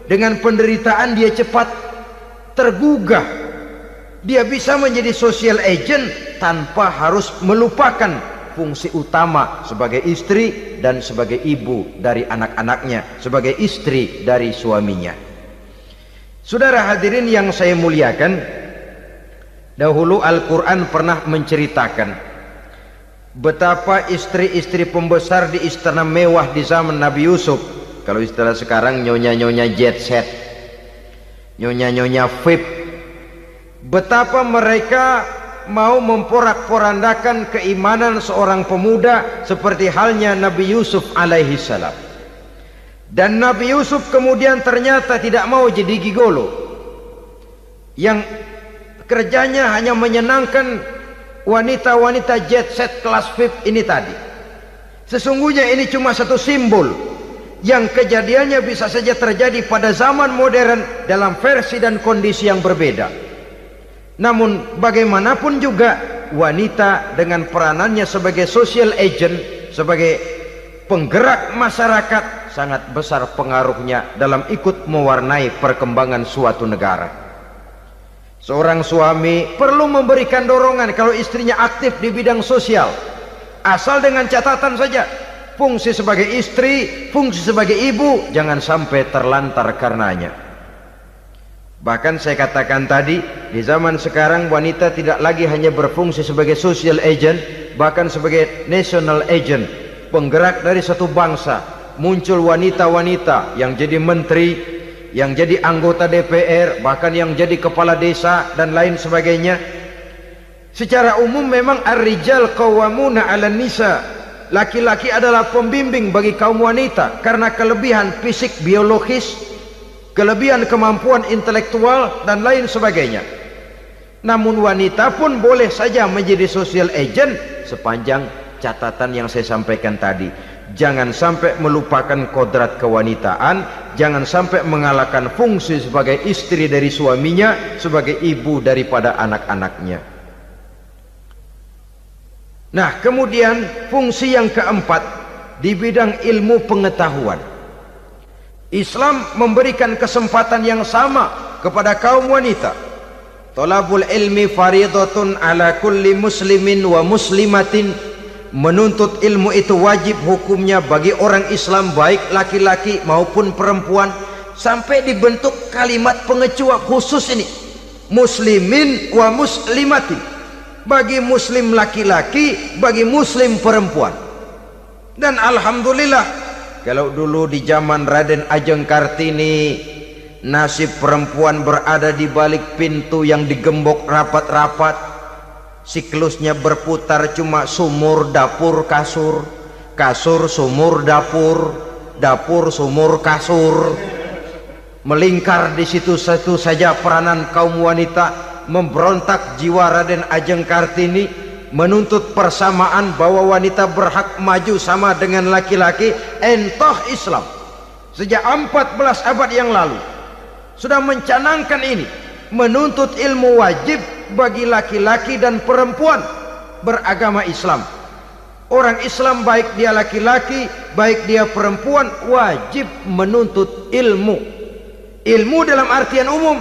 dengan penderitaan dia cepat tergugah. Dia bisa menjadi social agent tanpa harus melupakan fungsi utama sebagai istri dan sebagai ibu dari anak-anaknya, sebagai istri dari suaminya. Saudara hadirin yang saya muliakan, dahulu Al-Quran pernah menceritakan betapa istri-istri pembesar di istana mewah di zaman Nabi Yusuf, kalau istilah sekarang nyonya-nyonya jet set, nyonya-nyonya VIP, betapa mereka mau memporak-porandakan keimanan seorang pemuda seperti halnya Nabi Yusuf alaihi salam. Dan Nabi Yusuf kemudian ternyata tidak mau jadi gigolo yang kerjanya hanya menyenangkan wanita-wanita jet set kelas VIP ini tadi. Sesungguhnya ini cuma satu simbol yang kejadiannya bisa saja terjadi pada zaman modern dalam versi dan kondisi yang berbeda. Namun bagaimanapun juga, wanita dengan peranannya sebagai social agent, sebagai penggerak masyarakat, sangat besar pengaruhnya dalam ikut mewarnai perkembangan suatu negara. Seorang suami perlu memberikan dorongan kalau istrinya aktif di bidang sosial, asal dengan catatan saja, fungsi sebagai istri, fungsi sebagai ibu jangan sampai terlantar karenanya. Bahkan saya katakan tadi, di zaman sekarang wanita tidak lagi hanya berfungsi sebagai social agent, bahkan sebagai national agent, penggerak dari satu bangsa. Muncul wanita-wanita yang jadi menteri, yang jadi anggota DPR, bahkan yang jadi kepala desa dan lain sebagainya. Secara umum memang ar-rijal qawwamuna 'alan nisa, laki-laki adalah pembimbing bagi kaum wanita karena kelebihan fisik biologis, kelebihan kemampuan intelektual dan lain sebagainya. Namun wanita pun boleh saja menjadi social agent sepanjang catatan yang saya sampaikan tadi. Jangan sampai melupakan kodrat kewanitaan, jangan sampai mengalahkan fungsi sebagai istri dari suaminya, sebagai ibu daripada anak-anaknya. Nah, kemudian fungsi yang keempat di bidang ilmu pengetahuan. Islam memberikan kesempatan yang sama kepada kaum wanita. Thalabul ilmi faridatun ala kulli muslimin wa muslimatin menuntut ilmu itu wajib hukumnya bagi orang Islam baik laki-laki maupun perempuan, sampai dibentuk kalimat pengecuali khusus ini, muslimin wa muslimatin, bagi muslim laki-laki, bagi muslim perempuan. Dan alhamdulillah, kalau dulu di zaman Raden Ajeng Kartini nasib perempuan berada di balik pintu yang digembok rapat-rapat, siklusnya berputar cuma sumur dapur kasur, kasur sumur dapur, dapur sumur kasur, melingkar di situ satu saja peranan kaum wanita. Memberontak jiwa Raden Ajeng Kartini, menuntut persamaan bahwa wanita berhak maju sama dengan laki-laki. Entah Islam sejak 14 abad yang lalu sudah mencanangkan ini, menuntut ilmu wajib bagi laki-laki dan perempuan beragama Islam. Orang Islam baik dia laki-laki baik dia perempuan wajib menuntut ilmu. Ilmu dalam artian umum,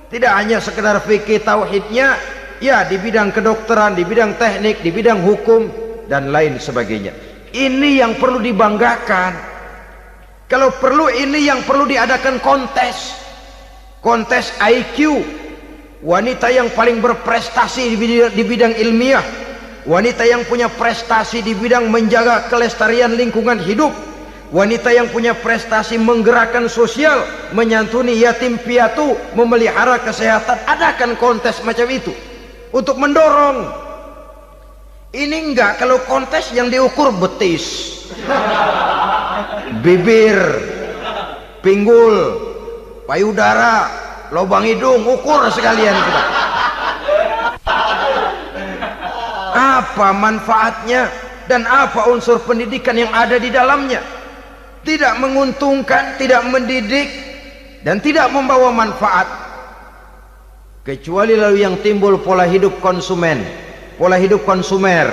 tidak hanya sekedar fikih tauhidnya, ya, di bidang kedokteran, di bidang teknik, di bidang hukum dan lain sebagainya. Ini yang perlu dibanggakan. Kalau perlu, ini yang perlu diadakan kontes, kontes IQ, wanita yang paling berprestasi di bidang ilmiah, wanita yang punya prestasi di bidang menjaga kelestarian lingkungan hidup, wanita yang punya prestasi menggerakkan sosial, menyantuni yatim piatu, memelihara kesehatan. Adakan kontes macam itu untuk mendorong. Ini enggak, kalau kontes yang diukur betis, bibir, pinggul, payudara, lubang hidung, ukur sekalian kita. Apa manfaatnya dan apa unsur pendidikan yang ada di dalamnya? Tidak menguntungkan, tidak mendidik, dan tidak membawa manfaat. Kecuali lalu yang timbul pola hidup konsumen, pola hidup konsumer,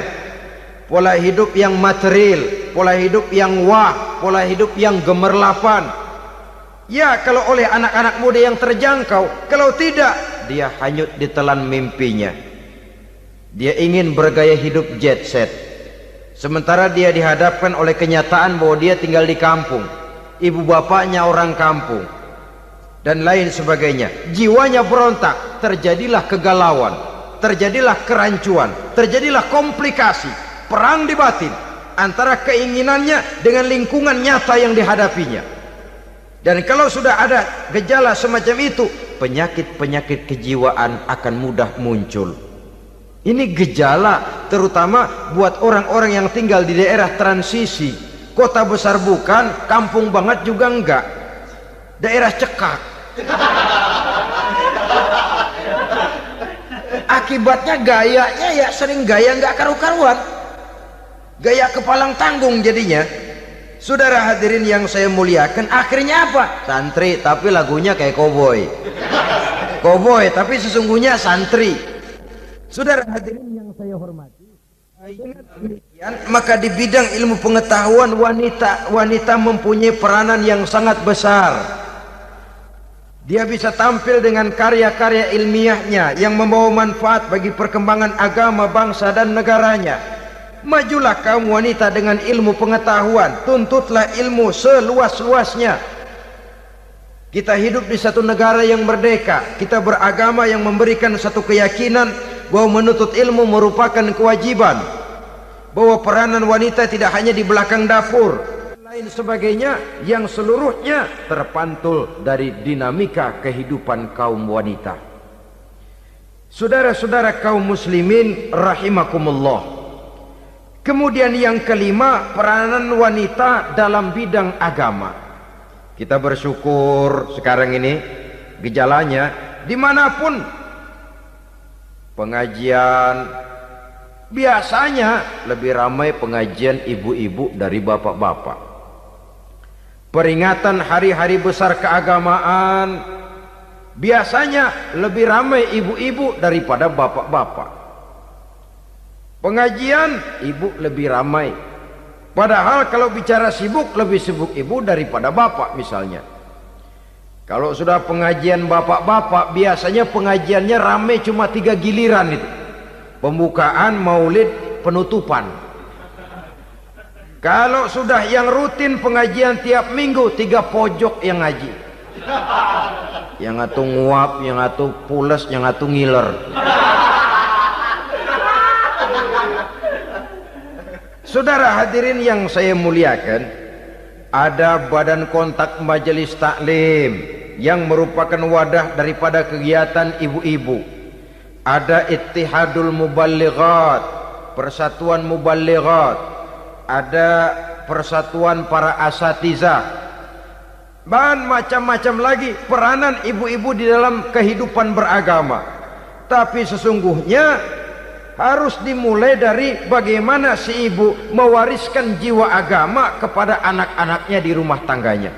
pola hidup yang material, pola hidup yang wah, pola hidup yang gemerlapan. Ya, kalau oleh anak-anak muda yang terjangkau, kalau tidak, dia hanyut ditelan mimpinya. Dia ingin bergaya hidup jet set, sementara dia dihadapkan oleh kenyataan bahwa dia tinggal di kampung, ibu bapaknya orang kampung, dan lain sebagainya. Jiwanya berontak, terjadilah kegalauan, terjadilah kerancuan, terjadilah komplikasi, perang di batin antara keinginannya dengan lingkungan nyata yang dihadapinya. Dan kalau sudah ada gejala semacam itu, penyakit-penyakit kejiwaan akan mudah muncul. Ini gejala terutama buat orang-orang yang tinggal di daerah transisi, kota besar bukan, kampung banget juga enggak, daerah cekak. Akibatnya gayanya ya sering gaya enggak karu-karuan, gaya kepalang tanggung jadinya. Saudara hadirin yang saya muliakan, akhirnya apa? Santri tapi lagunya kayak koboi, koboi tapi sesungguhnya santri. Saudara hadirin yang saya hormati, dengan demikian maka di bidang ilmu pengetahuan wanita mempunyai peranan yang sangat besar. Dia bisa tampil dengan karya-karya ilmiahnya yang membawa manfaat bagi perkembangan agama, bangsa dan negaranya. Majulah kaum wanita dengan ilmu pengetahuan, tuntutlah ilmu seluas-luasnya. Kita hidup di satu negara yang merdeka, kita beragama yang memberikan satu keyakinan bahwa menuntut ilmu merupakan kewajiban, bahwa peranan wanita tidak hanya di belakang dapur, lain sebagainya yang seluruhnya terpantul dari dinamika kehidupan kaum wanita. Saudara-saudara kaum muslimin rahimakumullah. Kemudian yang kelima, peranan wanita dalam bidang agama. Kita bersyukur sekarang ini gejalanya dimanapun pengajian, biasanya lebih ramai pengajian ibu-ibu dari bapak-bapak. Peringatan hari-hari besar keagamaan, biasanya lebih ramai ibu-ibu daripada bapak-bapak. Pengajian ibu lebih ramai, padahal kalau bicara sibuk, lebih sibuk ibu daripada bapak misalnya. Kalau sudah pengajian bapak-bapak, biasanya pengajiannya ramai cuma 3 giliran itu: pembukaan, maulid, penutupan. Kalau sudah yang rutin pengajian tiap minggu, 3 pojok yang ngaji. Yang atu nguap, yang atu pules, yang atu ngiler. Saudara hadirin yang saya muliakan, ada badan kontak majelis taklim yang merupakan wadah daripada kegiatan ibu-ibu. Ada Ittihadul Muballighat, Persatuan Muballighat. Ada persatuan para asatizah, dan macam-macam lagi peranan ibu-ibu di dalam kehidupan beragama. Tapi sesungguhnya harus dimulai dari bagaimana si ibu mewariskan jiwa agama kepada anak-anaknya di rumah tangganya.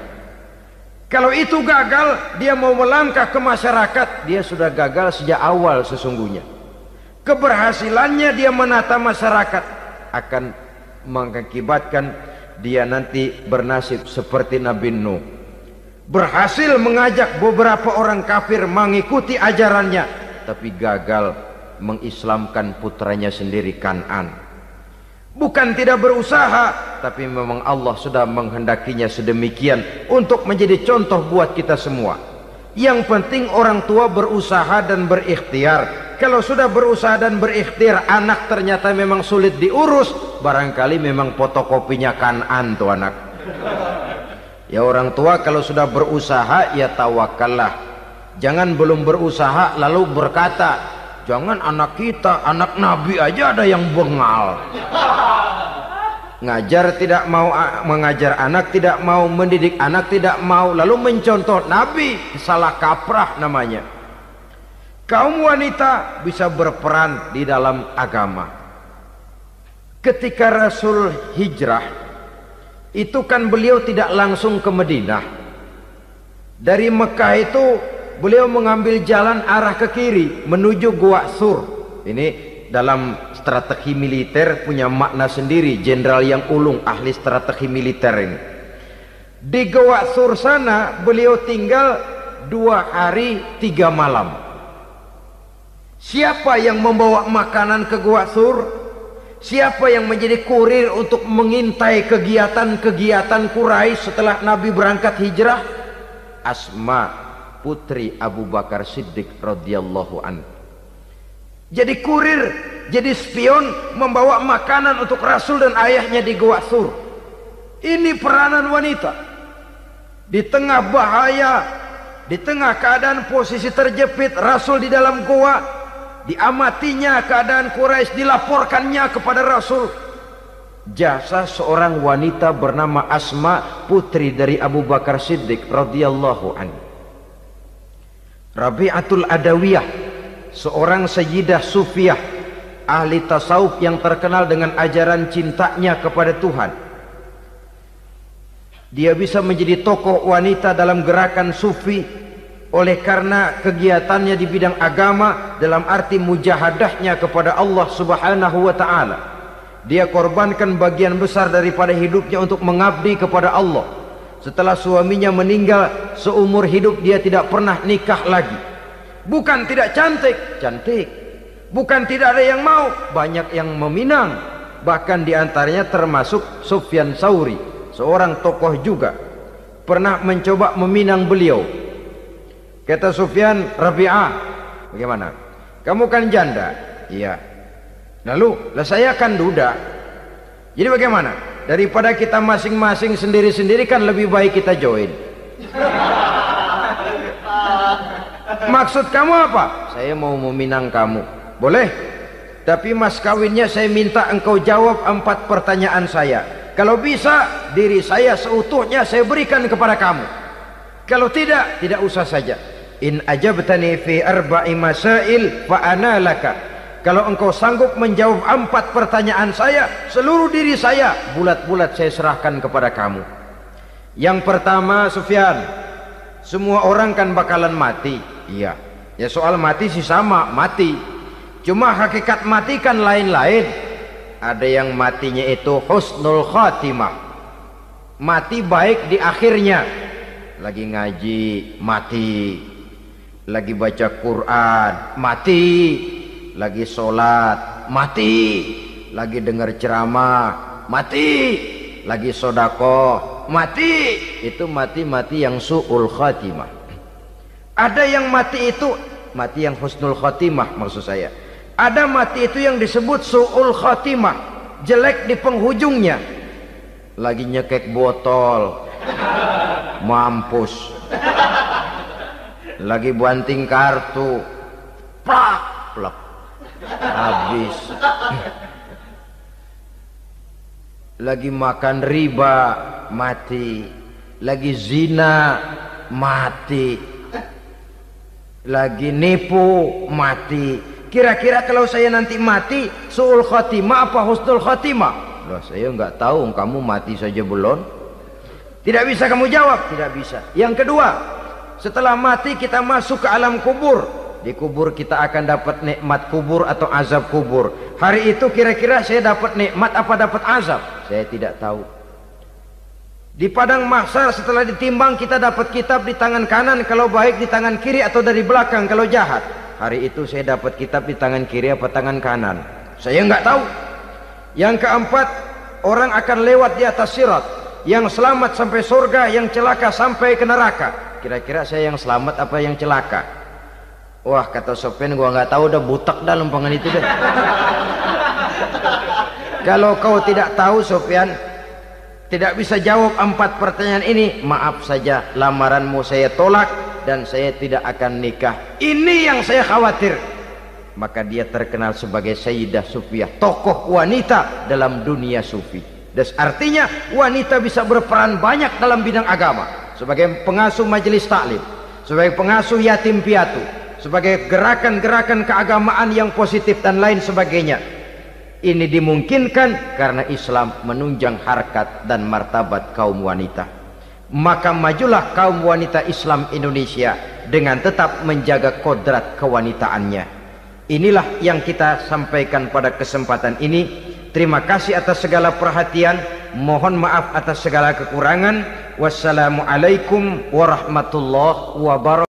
Kalau itu gagal, dia mau melangkah ke masyarakat, dia sudah gagal sejak awal sesungguhnya. Keberhasilannya dia menata masyarakat akan mengakibatkan dia nanti bernasib seperti Nabi Nuh, berhasil mengajak beberapa orang kafir mengikuti ajarannya, tapi gagal mengislamkan putranya sendiri Kan'an. Bukan tidak berusaha, tapi memang Allah sudah menghendakinya sedemikian untuk menjadi contoh buat kita semua. Yang penting orang tua berusaha dan berikhtiar. Kalau sudah berusaha dan berikhtiar, anak ternyata memang sulit diurus, barangkali memang fotokopinya Kan'an tuh anak. Ya orang tua kalau sudah berusaha, ya tawakallah. Jangan belum berusaha lalu berkata, jangan anak kita, anak Nabi aja ada yang bengal. Ngajar tidak mau, mengajar anak tidak mau, mendidik anak tidak mau, lalu mencontoh Nabi, salah kaprah namanya. Kaum wanita bisa berperan di dalam agama. Ketika Rasul hijrah, itu kan beliau tidak langsung ke Madinah. Dari Mekah itu beliau mengambil jalan arah ke kiri menuju Gua Sur. Ini dalam strategi militer punya makna sendiri. Jenderal yang ulung, ahli strategi militer ini. Di Gua Sur sana beliau tinggal 2 hari 3 malam. Siapa yang membawa makanan ke Gua Sur? Siapa yang menjadi kurir untuk mengintai kegiatan-kegiatan Quraisy setelah Nabi berangkat hijrah? Asma, putri Abu Bakar Siddiq radhiyallahu anhu. Jadi kurir, jadi spion, membawa makanan untuk Rasul dan ayahnya di Gua Sur. Ini peranan wanita. Di tengah bahaya, di tengah keadaan posisi terjepit, Rasul di dalam gua, diamatinya keadaan Quraisy, dilaporkannya kepada Rasul. Jasa seorang wanita bernama Asma, putri dari Abu Bakar Siddiq radhiyallahu anhu. Rabi'atul Adawiyah, seorang sayyidah sufiyah, ahli tasawuf yang terkenal dengan ajaran cintanya kepada Tuhan. Dia bisa menjadi tokoh wanita dalam gerakan sufi oleh karena kegiatannya di bidang agama, dalam arti mujahadahnya kepada Allah Subhanahu wa ta'ala. Dia korbankan bagian besar daripada hidupnya untuk mengabdi kepada Allah. Setelah suaminya meninggal, seumur hidup dia tidak pernah nikah lagi. Bukan tidak cantik, cantik. Bukan tidak ada yang mau, banyak yang meminang. Bahkan diantaranya termasuk Sufyan Tsauri, seorang tokoh juga, pernah mencoba meminang beliau. Kata Sufyan, Rabi'ah, bagaimana? Kamu kan janda? Iya. Lalu, lah saya kan duda. Jadi bagaimana? Daripada kita masing-masing sendiri-sendiri kan lebih baik kita join. Maksud kamu apa? Saya mau meminang kamu. Boleh? Tapi mas kawinnya saya minta engkau jawab 4 pertanyaan saya. Kalau bisa, diri saya seutuhnya saya berikan kepada kamu. Kalau tidak, tidak usah saja. In ajabtani fi 4 masail fa ana laka. Kalau engkau sanggup menjawab 4 pertanyaan saya, seluruh diri saya bulat-bulat saya serahkan kepada kamu. Yang pertama, Sufyan, semua orang kan bakalan mati. Iya. Ya soal mati sih sama, mati. Cuma hakikat mati kan lain-lain. Ada yang matinya itu husnul khatimah, mati baik di akhirnya. Lagi ngaji, mati. Lagi baca Quran, mati. Lagi sholat, mati. Lagi dengar ceramah, mati. lagi sodakoh, mati. Itu mati yang su'ul khatimah. Ada yang mati itu mati yang husnul khatimah, maksud saya. Ada mati itu yang disebut su'ul khatimah, jelek di penghujungnya. Lagi nyekek botol, mampus. Lagi banting kartu, plak plak, habis. Lagi makan riba, mati. Lagi zina, mati. Lagi nipu, mati. Kira-kira kalau saya nanti mati, su'ul khatimah apa husnul khatimah? Loh, saya nggak tahu, kamu mati saja belum. Tidak bisa kamu jawab, tidak bisa. Yang kedua, setelah mati kita masuk ke alam kubur. Di kubur kita akan dapat nikmat kubur atau azab kubur. Hari itu kira-kira saya dapat nikmat apa dapat azab? Saya tidak tahu. Di padang mahsyar setelah ditimbang kita dapat kitab di tangan kanan kalau baik, di tangan kiri atau dari belakang kalau jahat. Hari itu saya dapat kitab di tangan kiri apa tangan kanan? Saya nggak tahu. Yang keempat, orang akan lewat di atas sirat. Yang selamat sampai surga, yang celaka sampai ke neraka. Kira-kira saya yang selamat apa yang celaka? Wah, kata Sofyan, gua nggak tahu, udah butak dah lempangan itu deh. Kalau kau tidak tahu, Sofyan, tidak bisa jawab 4 pertanyaan ini, maaf saja, lamaranmu saya tolak dan saya tidak akan nikah. Ini yang saya khawatir. Maka dia terkenal sebagai Sayyidah Sufiyah, tokoh wanita dalam dunia sufi. Dan artinya wanita bisa berperan banyak dalam bidang agama, sebagai pengasuh majelis taklim, sebagai pengasuh yatim piatu, sebagai gerakan-gerakan keagamaan yang positif dan lain sebagainya. Ini dimungkinkan karena Islam menunjang harkat dan martabat kaum wanita. Maka majulah kaum wanita Islam Indonesia dengan tetap menjaga kodrat kewanitaannya. Inilah yang kita sampaikan pada kesempatan ini. Terima kasih atas segala perhatian, mohon maaf atas segala kekurangan. Wassalamualaikum warahmatullahi wabarakatuh.